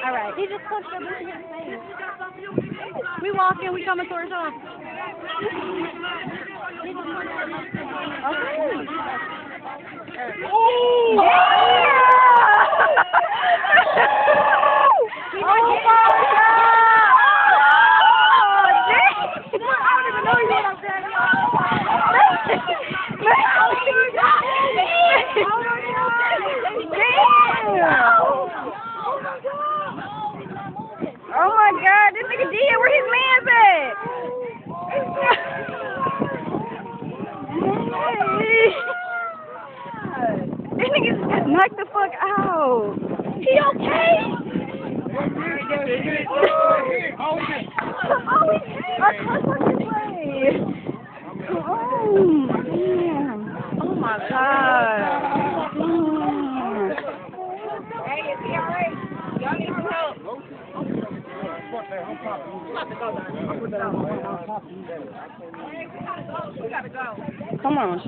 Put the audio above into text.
All right. He just punched him in his face. We walking. We coming towards him. Okay. Oh! Yeah! Oh my God! Oh, dang! I don't even know you what I'm saying. Oh my God, this nigga did. Where his man's at? This nigga just got knocked the fuck out. He okay? I touched his way. Oh, damn. Oh my God. Hey, is he alright? Y'all need some help. Come on, Shane.